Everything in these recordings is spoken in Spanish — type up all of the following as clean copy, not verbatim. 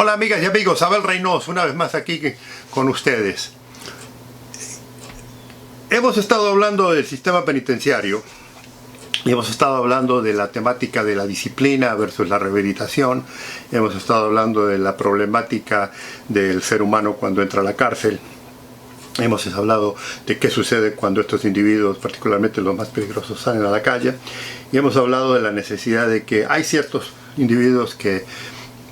Hola amigas y amigos, Abel Reynoso, una vez más aquí con ustedes. Hemos estado hablando del sistema penitenciario y hemos estado hablando de la temática de la disciplina versus la rehabilitación. Hemos estado hablando de la problemática del ser humano cuando entra a la cárcel. Hemos hablado de qué sucede cuando estos individuos, particularmente los más peligrosos, salen a la calle. Y hemos hablado de la necesidad de que hay ciertos individuos que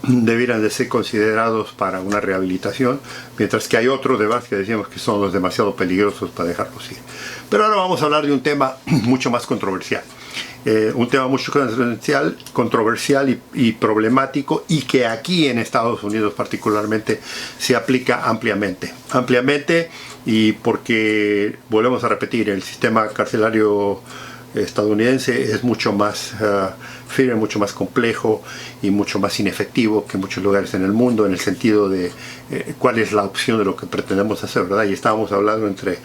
debieran de ser considerados para una rehabilitación, mientras que hay otros demás que decíamos que son los demasiado peligrosos para dejarlos ir. Pero ahora vamos a hablar de un tema mucho más controversial. Un tema mucho controversial y problemático, y que aquí en Estados Unidos particularmente se aplica ampliamente, y porque, volvemos a repetir, el sistema carcelario estadounidense es mucho más firme, mucho más complejo y mucho más inefectivo que en muchos lugares en el mundo, en el sentido de cuál es la opción de lo que pretendemos hacer, ¿verdad? Y estábamos hablando entre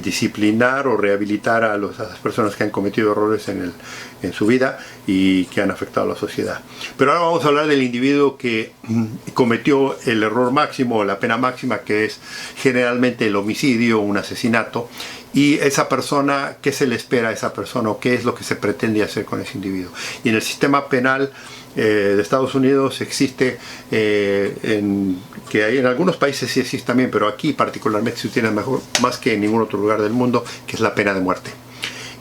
disciplinar o rehabilitar a las personas que han cometido errores en su vida y que han afectado a la sociedad. Pero ahora vamos a hablar del individuo que cometió el error máximo, la pena máxima, que es generalmente el homicidio, un asesinato. Y esa persona, ¿qué se le espera a esa persona o qué es lo que se pretende hacer con ese individuo? Y en el sistema penal de Estados Unidos existe, que hay en algunos países sí existe también, pero aquí particularmente se tiene más que en ningún otro lugar del mundo, que es la pena de muerte.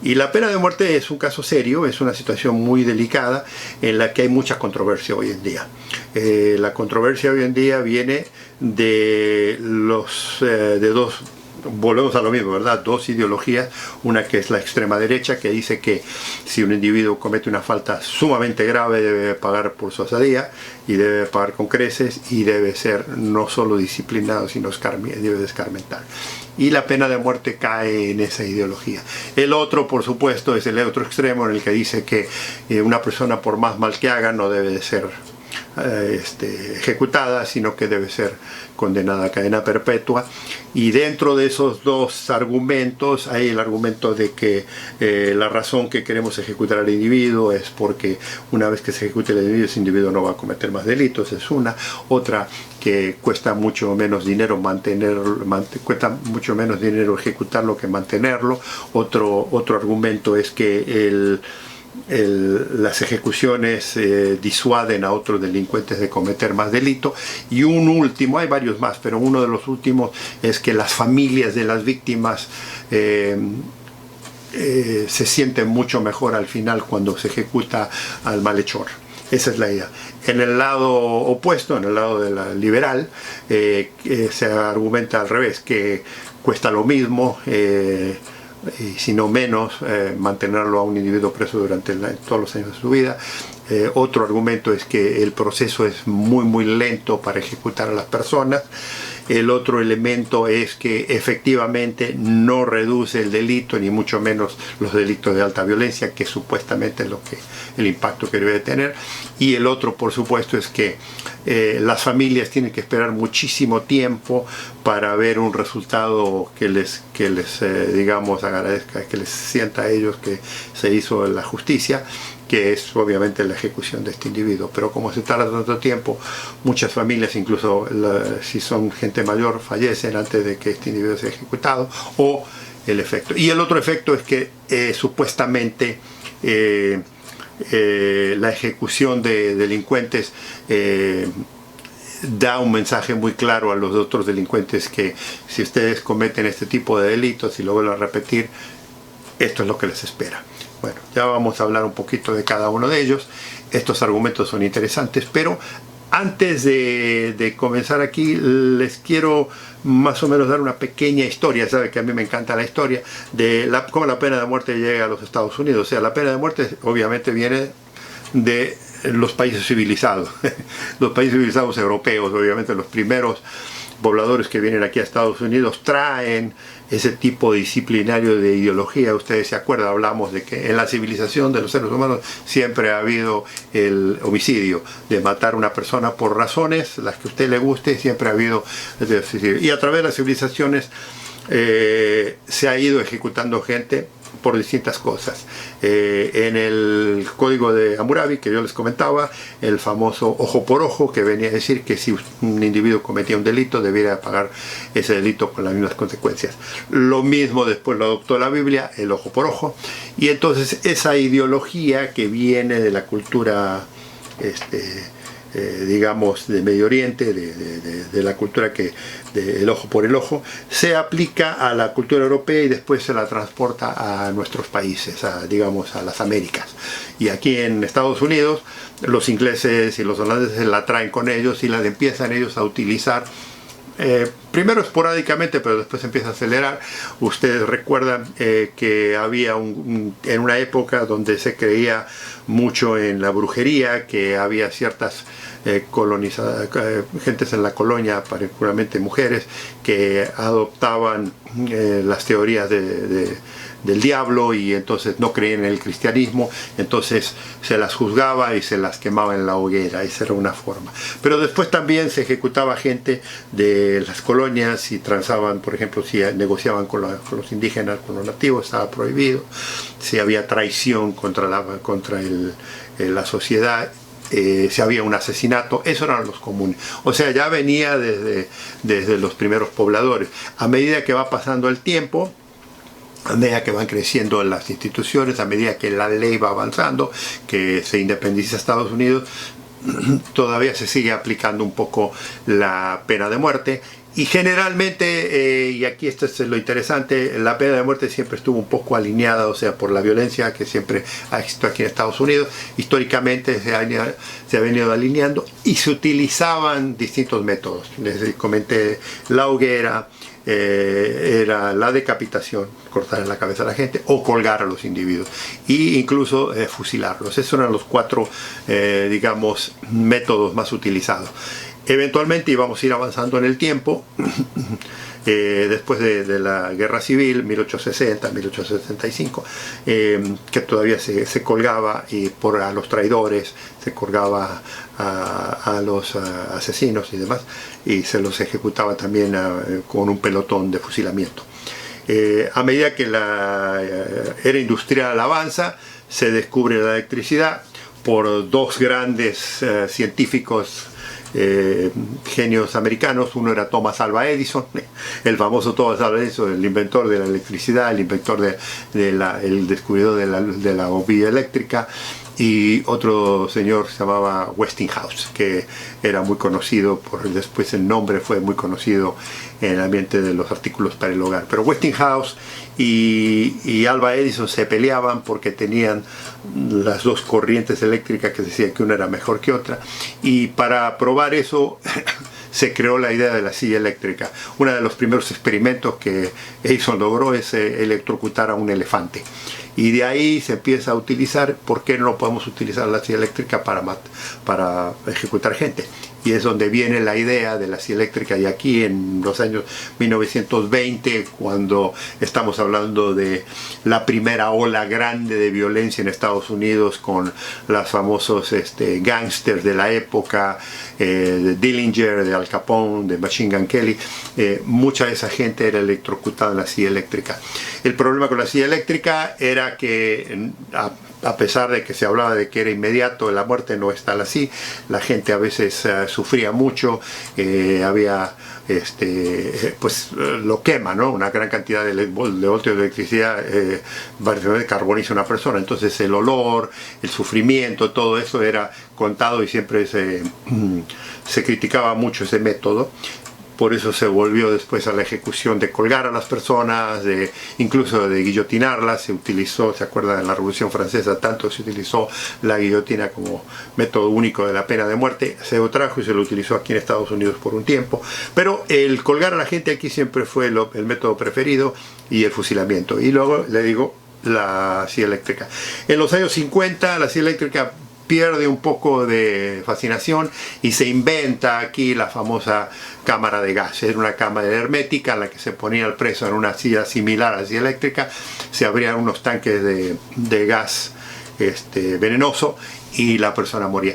Y la pena de muerte es un caso serio, es una situación muy delicada en la que hay mucha controversia hoy en día. La controversia hoy en día viene de dos. Volvemos a lo mismo, ¿verdad? Dos ideologías, una que es la extrema derecha, que dice que si un individuo comete una falta sumamente grave debe pagar por su osadía y debe pagar con creces y debe ser no solo disciplinado, sino debe escarmentar. Y la pena de muerte cae en esa ideología. El otro, por supuesto, es el otro extremo, en el que dice que una persona, por más mal que haga, no debe de ser ejecutada, sino que debe ser condenada a cadena perpetua. Y dentro de esos dos argumentos hay el argumento de que la razón que queremos ejecutar al individuo es porque una vez que se ejecute el individuo, ese individuo no va a cometer más delitos, es una. Otra, que cuesta mucho menos dinero cuesta mucho menos dinero ejecutarlo que mantenerlo. Otro argumento es que las ejecuciones disuaden a otros delincuentes de cometer más delito. Y un último, hay varios más, pero uno de los últimos es que las familias de las víctimas se sienten mucho mejor al final cuando se ejecuta al malhechor. Esa es la idea. En el lado opuesto, en el lado de la liberal, se argumenta al revés, que cuesta lo mismo, y si no menos, mantenerlo a un individuo preso durante todos los años de su vida. Otro argumento es que el proceso es muy lento para ejecutar a las personas. El otro elemento es que efectivamente no reduce el delito, ni mucho menos los delitos de alta violencia, que supuestamente es el impacto que debe tener. Y el otro, por supuesto, es que las familias tienen que esperar muchísimo tiempo para ver un resultado que les digamos, agradezca, que les sienta a ellos que se hizo la justicia, que es obviamente la ejecución de este individuo. Pero como se tarda tanto tiempo, muchas familias, incluso si son gente mayor, fallecen antes de que este individuo sea ejecutado. O el efecto. Y el otro efecto es que supuestamente la ejecución de delincuentes da un mensaje muy claro a los otros delincuentes, que si ustedes cometen este tipo de delitos y lo vuelven a repetir, esto es lo que les espera. Bueno, ya vamos a hablar un poquito de cada uno de ellos. Estos argumentos son interesantes, pero antes de comenzar aquí, les quiero más o menos dar una pequeña historia. Sabe que a mí me encanta la historia de cómo la pena de muerte llega a los Estados Unidos. O sea, la pena de muerte obviamente viene de los países civilizados, los países civilizados europeos. Obviamente los primeros pobladores que vienen aquí a Estados Unidos traen ese tipo disciplinario de ideología. Ustedes se acuerdan, hablamos de que en la civilización de los seres humanos siempre ha habido el homicidio, de matar a una persona por razones, las que a usted le guste, siempre ha habido. Y a través de las civilizaciones se ha ido ejecutando gente por distintas cosas. En el código de Hammurabi que yo les comentaba, el famoso ojo por ojo, que venía a decir que si un individuo cometía un delito debiera pagar ese delito con las mismas consecuencias. Lo mismo después lo adoptó la Biblia, el ojo por ojo, y entonces esa ideología que viene de la cultura digamos de Medio Oriente, de la cultura del ojo por el ojo, se aplica a la cultura europea y después se la transporta a nuestros países, digamos a las Américas. Y aquí en Estados Unidos los ingleses y los holandeses la traen con ellos y la empiezan ellos a utilizar. Primero esporádicamente, pero después empieza a acelerar. Ustedes recuerdan que había en una época donde se creía mucho en la brujería, que había ciertas gentes en la colonia, particularmente mujeres, que adoptaban las teorías del diablo y entonces no creían en el cristianismo, entonces se las juzgaba y se las quemaba en la hoguera. Esa era una forma. Pero después también se ejecutaba gente de las colonias y transaban, por ejemplo, si negociaban con los indígenas, con los nativos, estaba prohibido. Si había traición contra la sociedad, si había un asesinato, eso eran los comunes. O sea, ya venía desde los primeros pobladores. A medida que va pasando el tiempo, a medida que van creciendo las instituciones, a medida que la ley va avanzando, que se independiza Estados Unidos, todavía se sigue aplicando un poco la pena de muerte. Y generalmente, y aquí esto es lo interesante, la pena de muerte siempre estuvo un poco alineada, o sea, por la violencia que siempre ha existido aquí en Estados Unidos. Históricamente se ha venido alineando y se utilizaban distintos métodos. Les comenté la hoguera, era la decapitación, cortar la cabeza a la gente o colgar a los individuos e incluso fusilarlos. Esos eran los cuatro, digamos, métodos más utilizados. Eventualmente íbamos a ir avanzando en el tiempo. Después de la Guerra Civil, 1860, 1865, que todavía se colgaba a los traidores, se colgaba a los asesinos y demás, y se los ejecutaba también con un pelotón de fusilamiento. A medida que la era industrial avanza, se descubre la electricidad por dos grandes científicos, genios americanos. Uno era Thomas Alva Edison, el famoso Thomas Alva Edison, el inventor de la electricidad, el inventor el descubridor de la bombilla eléctrica, y otro señor se llamaba Westinghouse, que era muy conocido, después el nombre fue muy conocido en el ambiente de los artículos para el hogar. Pero Westinghouse y Alva Edison se peleaban porque tenían las dos corrientes eléctricas que decían que una era mejor que otra, y para probar eso se creó la idea de la silla eléctrica. Uno de los primeros experimentos que Edison logró es electrocutar a un elefante. Y de ahí se empieza a utilizar. ¿Por qué no podemos utilizar la silla eléctrica para ejecutar gente? Y es donde viene la idea de la silla eléctrica. Y aquí en los años 1920, cuando estamos hablando de la primera ola grande de violencia en Estados Unidos, con los famosos gángsters de la época, de Dillinger, de Al Capone, de Machine Gun Kelly, mucha de esa gente era electrocutada en la silla eléctrica. El problema con la silla eléctrica era que, a pesar de que se hablaba de que era inmediato, la muerte no es tal así. La gente a veces sufría mucho, había pues lo quema, ¿no? Una gran cantidad de voltios de electricidad básicamente carboniza a una persona. Entonces el olor, el sufrimiento, todo eso era contado y siempre se criticaba mucho ese método. Por eso se volvió después a la ejecución de colgar a las personas, incluso de guillotinarlas. Se utilizó, ¿se acuerdan? En la Revolución Francesa tanto se utilizó la guillotina como método único de la pena de muerte. Se lo trajo y se lo utilizó aquí en Estados Unidos por un tiempo. Pero el colgar a la gente aquí siempre fue el método preferido, y el fusilamiento. Y luego, le digo, la silla eléctrica. En los años 50 la silla eléctrica pierde un poco de fascinación y se inventa aquí la famosa cámara de gas. Era una cámara hermética en la que se ponía al preso en una silla similar a la silla eléctrica, se abrían unos tanques de gas venenoso y la persona moría.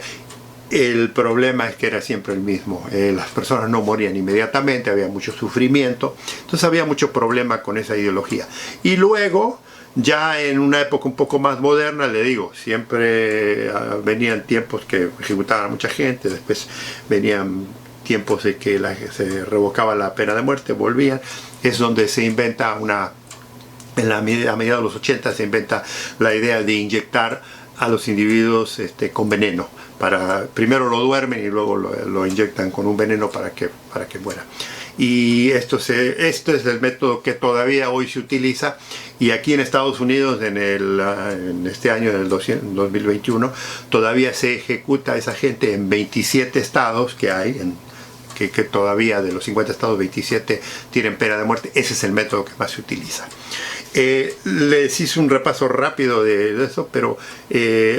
El problema es que era siempre el mismo. Las personas no morían inmediatamente, había mucho sufrimiento, entonces había mucho problema con esa ideología. Y luego Ya en una época un poco más moderna, le digo, siempre venían tiempos que ejecutaban a mucha gente, después venían tiempos de que se revocaba la pena de muerte, volvían, es donde se inventa a mediados de los 80 se inventa la idea de inyectar a los individuos con veneno. Primero lo duermen y luego lo inyectan con un veneno para que muera. Y esto es el método que todavía hoy se utiliza, y aquí en Estados Unidos en este año, en el 2021, todavía se ejecuta a esa gente en 27 estados que hay, que todavía de los 50 estados, 27 tienen pena de muerte. Ese es el método que más se utiliza. Les hice un repaso rápido de eso, pero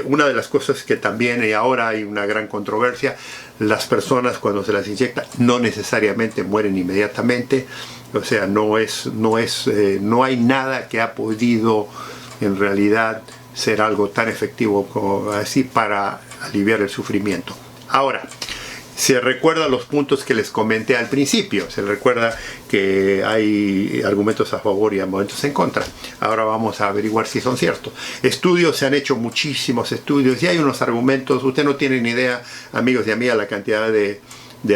una de las cosas que también, y ahora hay una gran controversia, las personas cuando se las inyecta no necesariamente mueren inmediatamente. O sea, no hay nada que ha podido en realidad ser algo tan efectivo como así para aliviar el sufrimiento. Ahora, se recuerda los puntos que les comenté al principio, se recuerda que hay argumentos a favor y argumentos en contra. Ahora vamos a averiguar si son ciertos. Estudios, se han hecho muchísimos estudios y hay unos argumentos, usted no tiene ni idea, amigos y amigas, la cantidad de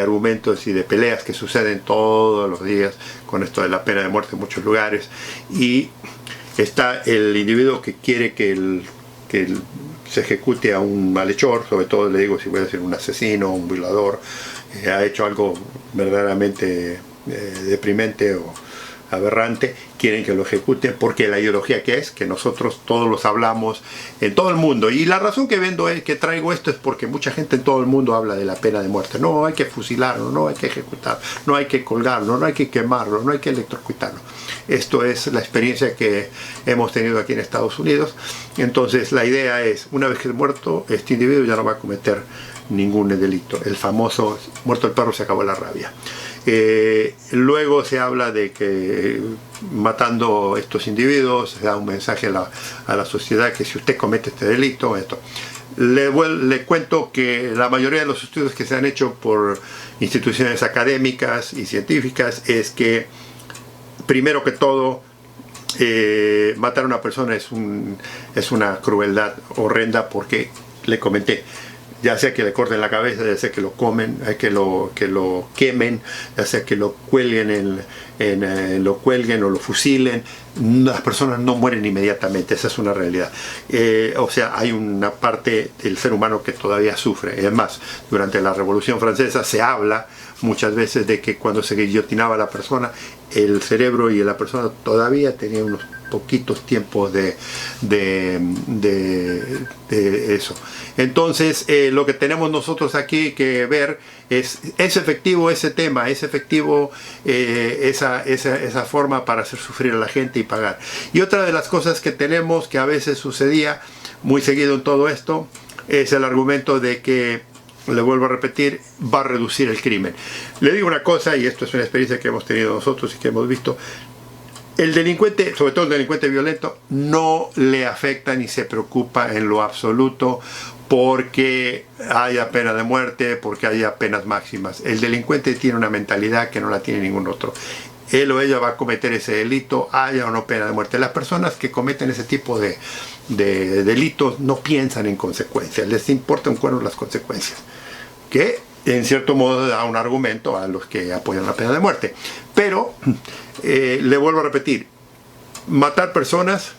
argumentos y de peleas que suceden todos los días con esto de la pena de muerte en muchos lugares. Y está el individuo que quiere que se ejecute a un malhechor, sobre todo le digo si voy a ser un asesino, un violador, ha hecho algo verdaderamente deprimente o aberrante, quieren que lo ejecuten porque la ideología que nosotros todos los hablamos en todo el mundo. Y la razón que traigo esto es porque mucha gente en todo el mundo habla de la pena de muerte. No hay que fusilarlo, no hay que ejecutarlo, no hay que colgarlo, no hay que quemarlo, no hay que electrocutarlo. Esto es la experiencia que hemos tenido aquí en Estados Unidos. Entonces la idea es, una vez que es muerto, este individuo ya no va a cometer ningún delito. El famoso muerto el perro, se acabó la rabia. Luego se habla de que matando a estos individuos se da un mensaje a la sociedad que si usted comete este delito, esto. Le cuento que la mayoría de los estudios que se han hecho por instituciones académicas y científicas es que, primero que todo, matar a una persona es una crueldad horrenda, porque le comenté, ya sea que le corten la cabeza, ya sea que lo comen, que lo quemen, ya sea que lo cuelguen lo cuelguen o lo fusilen, las personas no mueren inmediatamente, esa es una realidad. O sea, hay una parte del ser humano que todavía sufre. Es más, durante la Revolución Francesa se habla muchas veces de que cuando se guillotinaba a la persona, el cerebro y la persona todavía tenían unos poquitos tiempos de eso. Entonces lo que tenemos nosotros aquí que ver es efectivo ese tema, es efectivo esa forma para hacer sufrir a la gente y pagar. Y otra de las cosas que tenemos, que a veces sucedía muy seguido en todo esto, es el argumento de que, le vuelvo a repetir, va a reducir el crimen. Le digo una cosa, y esto es una experiencia que hemos tenido nosotros y que hemos visto: el delincuente, sobre todo el delincuente violento, no le afecta ni se preocupa en lo absoluto porque haya pena de muerte, porque haya penas máximas. El delincuente tiene una mentalidad que no la tiene ningún otro. Él o ella va a cometer ese delito, haya o no pena de muerte. Las personas que cometen ese tipo de delitos no piensan en consecuencias, les importa un cuerno las consecuencias, que en cierto modo da un argumento a los que apoyan la pena de muerte. Pero le vuelvo a repetir, matar personas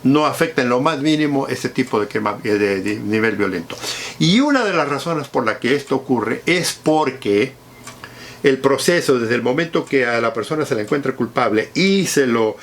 no afecta en lo más mínimo ese tipo de nivel violento. Y una de las razones por la que esto ocurre es porque el proceso, desde el momento que a la persona se le encuentra culpable y se lo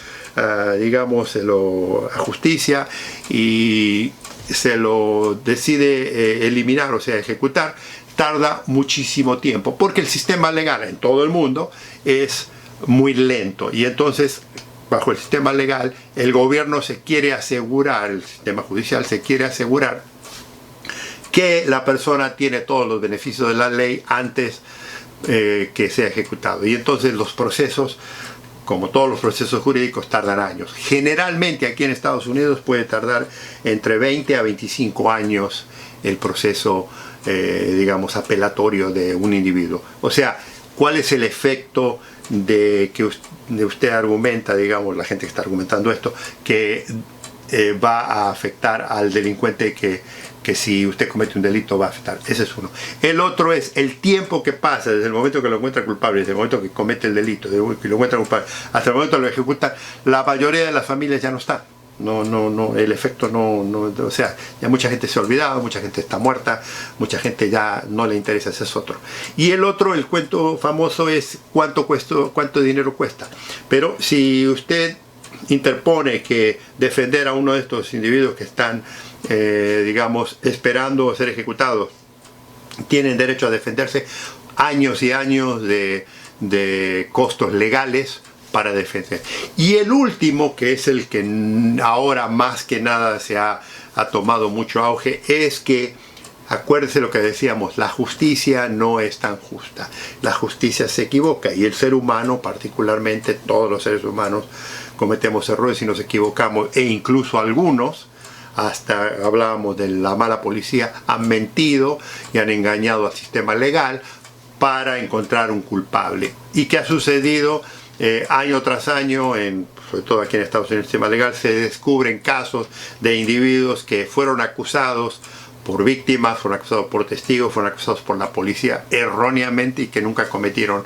ajusticia y se lo decide eliminar, o sea, ejecutar, tarda muchísimo tiempo, porque el sistema legal en todo el mundo es muy lento. Y entonces, bajo el sistema legal, el gobierno se quiere asegurar, el sistema judicial se quiere asegurar que la persona tiene todos los beneficios de la ley antes que sea ejecutado. Y entonces los procesos, como todos los procesos jurídicos, tardan años. Generalmente aquí en Estados Unidos puede tardar entre 20 a 25 años el proceso, digamos, apelatorio de un individuo. O sea, ¿Cuál es el efecto de que usted argumenta, digamos, la gente que está argumentando esto, que va a afectar al delincuente, que si usted comete un delito va a afectar? Ese es uno. El otro es el tiempo que pasa desde el momento que lo encuentra culpable, desde el momento que comete el delito, que lo encuentra culpable, hasta el momento que lo ejecuta. La mayoría de las familias ya no están. No, el efecto o sea, ya mucha gente se ha olvidado, mucha gente está muerta, mucha gente ya no le interesa, ese es otro. Y el otro, el cuento famoso es cuánto dinero cuesta. Pero si usted interpone que defender a uno de estos individuos que están, digamos, esperando ser ejecutados, tienen derecho a defenderse, años y años de costos legales para defender. Y el último, que es el que ahora más que nada ha tomado mucho auge, es que, acuérdese lo que decíamos, la justicia no es tan justa. La justicia se equivoca, y el ser humano, particularmente todos los seres humanos, cometemos errores y nos equivocamos, e incluso algunos, hasta hablábamos de la mala policía, han mentido y han engañado al sistema legal para encontrar un culpable. ¿Y qué ha sucedido? Año tras año, sobre todo aquí en Estados Unidos, el sistema legal, se descubren casos de individuos que fueron acusados por víctimas, fueron acusados por testigos, fueron acusados por la policía erróneamente y que nunca cometieron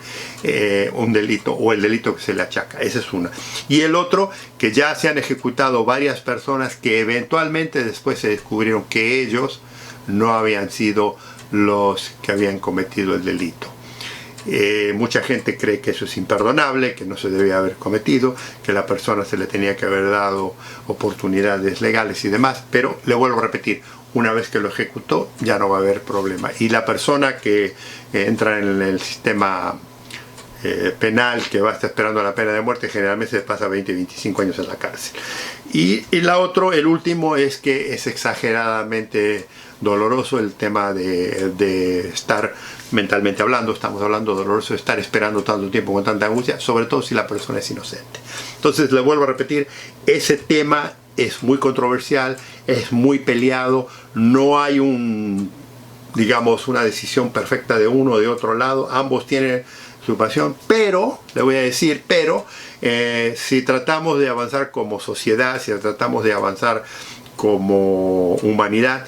un delito o el delito que se le achaca. Esa es una. Y el otro, que ya se han ejecutado varias personas que eventualmente después se descubrieron que ellos no habían sido los que habían cometido el delito. Mucha gente cree que eso es imperdonable, que no se debía haber cometido, que a la persona se le tenía que haber dado oportunidades legales y demás, pero le vuelvo a repetir, una vez que lo ejecutó ya no va a haber problema. Y la persona que entra en el sistema penal, que va a estar esperando la pena de muerte, generalmente se pasa 20, 25 años en la cárcel. Y el último es que es exageradamente doloroso el tema de estar, mentalmente hablando, estamos hablando doloroso de estar esperando tanto tiempo con tanta angustia, sobre todo si la persona es inocente. Entonces, le vuelvo a repetir, ese tema es muy controversial, es muy peleado, no hay digamos, una decisión perfecta de uno o de otro lado, ambos tienen su pasión, pero, le voy a decir, si tratamos de avanzar como sociedad, si tratamos de avanzar como humanidad,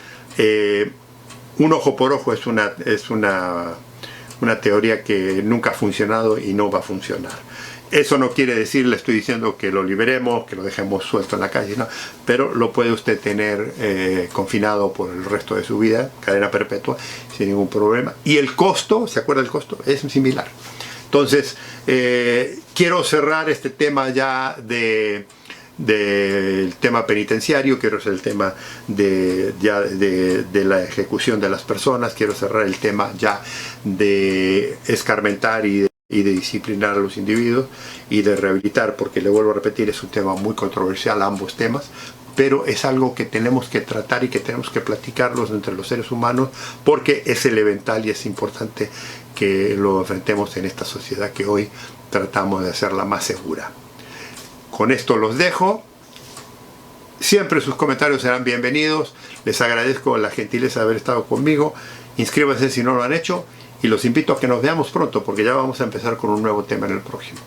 un ojo por ojo es una teoría que nunca ha funcionado y no va a funcionar. Eso no quiere decir, le estoy diciendo que lo liberemos, que lo dejemos suelto en la calle, no, pero lo puede usted tener confinado por el resto de su vida, cadena perpetua, sin ningún problema. Y el costo, ¿se acuerda del costo? Es similar. Entonces, quiero cerrar este tema ya del tema penitenciario, quiero hacer el tema de la ejecución de las personas, quiero cerrar el tema ya de escarmentar y de disciplinar a los individuos y de rehabilitar, porque le vuelvo a repetir, es un tema muy controversial, ambos temas, pero es algo que tenemos que tratar y que tenemos que platicarlos entre los seres humanos, porque es elemental y es importante que lo enfrentemos en esta sociedad que hoy tratamos de hacerla más segura. Con esto los dejo. Siempre sus comentarios serán bienvenidos. Les agradezco la gentileza de haber estado conmigo. Inscríbanse si no lo han hecho y los invito a que nos veamos pronto, porque ya vamos a empezar con un nuevo tema en el próximo.